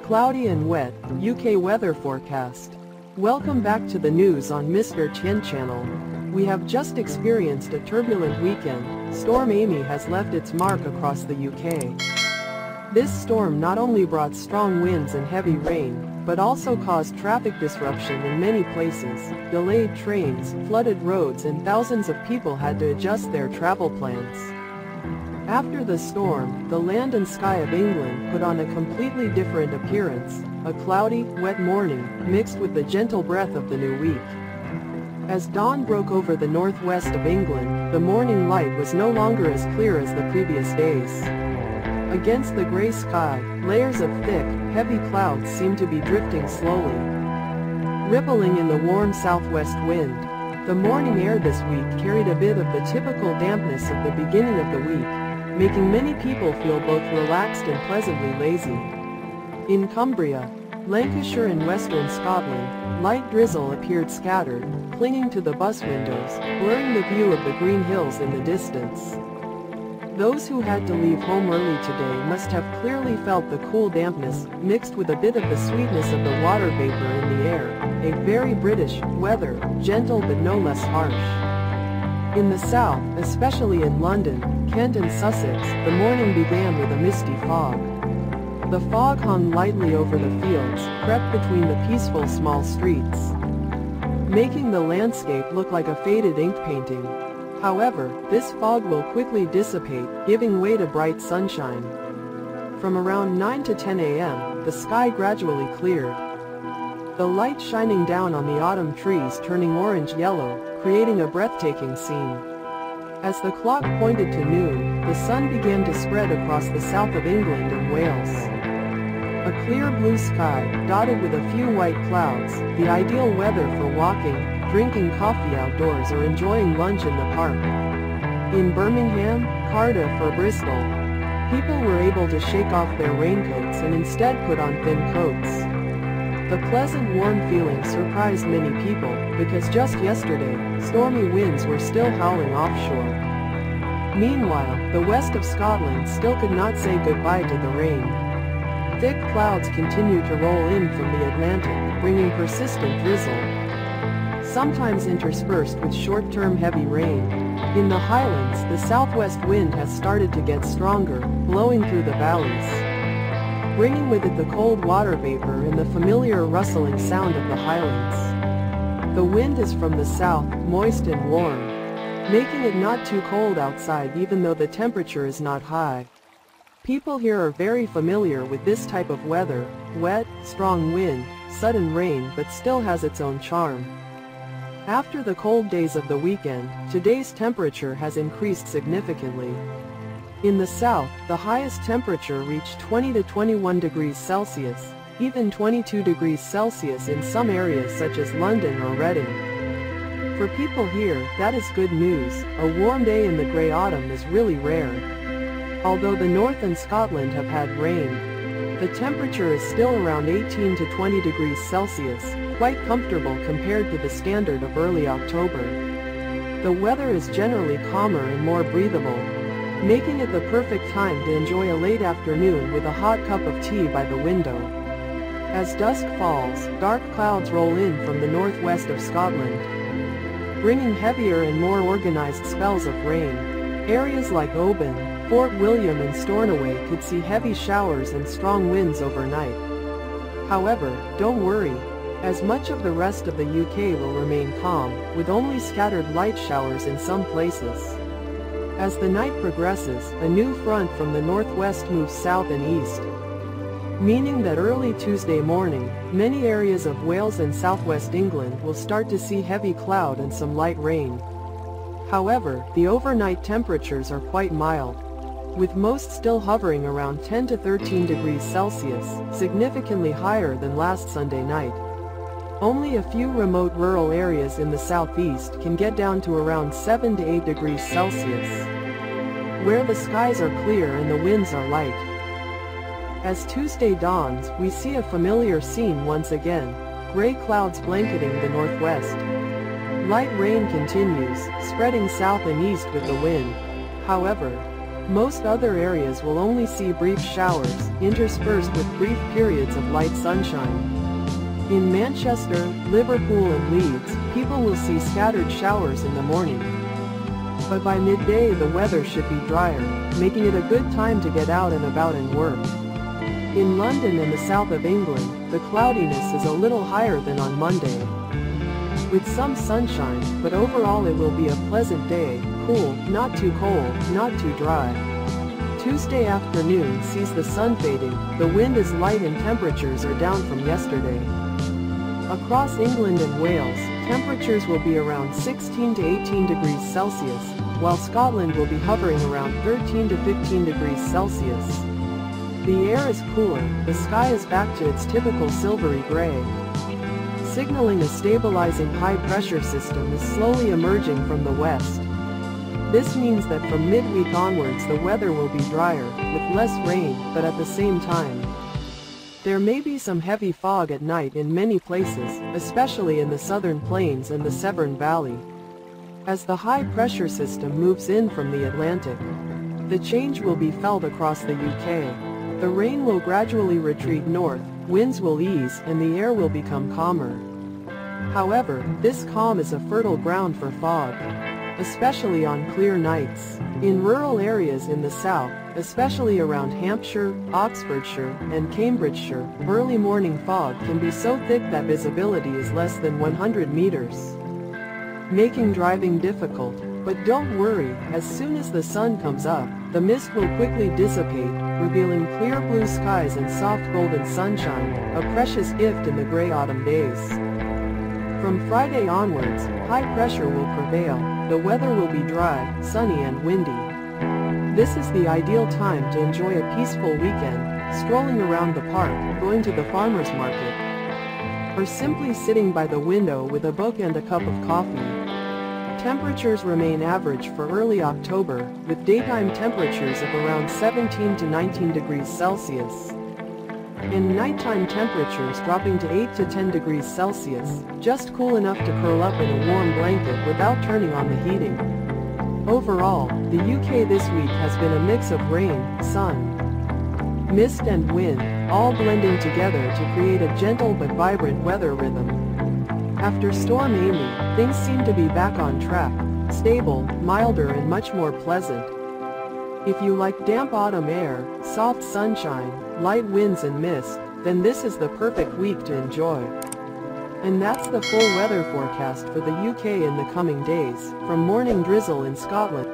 Cloudy and wet, UK weather forecast. Welcome back to the news on Mr Tien channel. We have just experienced a turbulent weekend. Storm Amy has left its mark across the UK. This storm not only brought strong winds and heavy rain, but also caused traffic disruption in many places, delayed trains, flooded roads, and thousands of people had to adjust their travel plans. After the storm, the land and sky of England put on a completely different appearance, a cloudy, wet morning, mixed with the gentle breath of the new week. As dawn broke over the northwest of England, the morning light was no longer as clear as the previous days. Against the gray sky, layers of thick, heavy clouds seemed to be drifting slowly, rippling in the warm southwest wind. The morning air this week carried a bit of the typical dampness of the beginning of the week, making many people feel both relaxed and pleasantly lazy. In Cumbria, Lancashire and western Scotland, light drizzle appeared scattered, clinging to the bus windows, blurring the view of the green hills in the distance. Those who had to leave home early today must have clearly felt the cool dampness, mixed with a bit of the sweetness of the water vapor in the air. A very British weather, gentle but no less harsh. In the south, especially in London, Kent and Sussex, the morning began with a misty fog. The fog hung lightly over the fields, crept between the peaceful small streets, making the landscape look like a faded ink painting. However, this fog will quickly dissipate, giving way to bright sunshine. From around 9 to 10 a.m., the sky gradually cleared, the light shining down on the autumn trees turning orange-yellow, creating a breathtaking scene. As the clock pointed to noon, the sun began to spread across the south of England and Wales. A clear blue sky, dotted with a few white clouds, the ideal weather for walking, drinking coffee outdoors or enjoying lunch in the park. In Birmingham, Cardiff or Bristol, people were able to shake off their raincoats and instead put on thin coats. The pleasant warm feeling surprised many people, because just yesterday, stormy winds were still howling offshore. Meanwhile, the west of Scotland still could not say goodbye to the rain. Thick clouds continued to roll in from the Atlantic, bringing persistent drizzle, sometimes interspersed with short-term heavy rain. In the Highlands, the southwest wind has started to get stronger, blowing through the valleys, bringing with it the cold water vapor and the familiar rustling sound of the Highlands. The wind is from the south, moist and warm, making it not too cold outside even though the temperature is not high. People here are very familiar with this type of weather, wet, strong wind, sudden rain, but still has its own charm. After the cold days of the weekend, today's temperature has increased significantly. In the south, the highest temperature reached 20 to 21 degrees Celsius, even 22 degrees Celsius in some areas such as London or Reading. For people here, that is good news. A warm day in the grey autumn is really rare. Although the north and Scotland have had rain, the temperature is still around 18 to 20 degrees Celsius, quite comfortable compared to the standard of early October. The weather is generally calmer and more breathable, making it the perfect time to enjoy a late afternoon with a hot cup of tea by the window. As dusk falls, dark clouds roll in from the northwest of Scotland, bringing heavier and more organized spells of rain. Areas like Oban, Fort William and Stornoway could see heavy showers and strong winds overnight. However, don't worry, as much of the rest of the UK will remain calm, with only scattered light showers in some places. As the night progresses, a new front from the northwest moves south and east, meaning that early Tuesday morning, many areas of Wales and southwest England will start to see heavy cloud and some light rain. However, the overnight temperatures are quite mild, with most still hovering around 10 to 13 degrees Celsius, significantly higher than last Sunday night. Only a few remote rural areas in the southeast can get down to around 7 to 8 degrees Celsius, where the skies are clear and the winds are light. As Tuesday dawns, we see a familiar scene once again, gray clouds blanketing the northwest. Light rain continues, spreading south and east with the wind. However, Most other areas will only see brief showers, interspersed with brief periods of light sunshine. In Manchester, Liverpool and Leeds, people will see scattered showers in the morning. But by midday the weather should be drier, making it a good time to get out and about and work. In London and the south of England, the cloudiness is a little higher than on Monday, with some sunshine, but overall it will be a pleasant day, cool, not too cold, not too dry. Tuesday afternoon sees the sun fading, the wind is light and temperatures are down from yesterday. Across England and Wales, temperatures will be around 16 to 18 degrees Celsius, while Scotland will be hovering around 13 to 15 degrees Celsius. The air is cooler, the sky is back to its typical silvery gray, signaling a stabilizing high-pressure system is slowly emerging from the west. This means that from midweek onwards the weather will be drier, with less rain, but at the same time, there may be some heavy fog at night in many places, especially in the southern plains and the Severn Valley. As the high-pressure system moves in from the Atlantic, the change will be felt across the UK. The rain will gradually retreat north, winds will ease, and the air will become calmer. However, this calm is a fertile ground for fog, especially on clear nights. In rural areas in the south, especially around Hampshire, Oxfordshire, and Cambridgeshire, early morning fog can be so thick that visibility is less than 100 meters, making driving difficult. But don't worry, as soon as the sun comes up, the mist will quickly dissipate, revealing clear blue skies and soft golden sunshine, a precious gift in the gray autumn days. From Friday onwards, high pressure will prevail, the weather will be dry, sunny and windy. This is the ideal time to enjoy a peaceful weekend, strolling around the park, going to the farmer's market, or simply sitting by the window with a book and a cup of coffee. Temperatures remain average for early October, with daytime temperatures of around 17 to 19 degrees Celsius, and nighttime temperatures dropping to 8 to 10 degrees Celsius, just cool enough to curl up in a warm blanket without turning on the heating. Overall, the UK this week has been a mix of rain, sun, mist and wind, all blending together to create a gentle but vibrant weather rhythm. After Storm Amy, things seem to be back on track, stable, milder and much more pleasant. If you like damp autumn air, soft sunshine, light winds and mist, then this is the perfect week to enjoy. And that's the full weather forecast for the UK in the coming days, from morning drizzle in Scotland.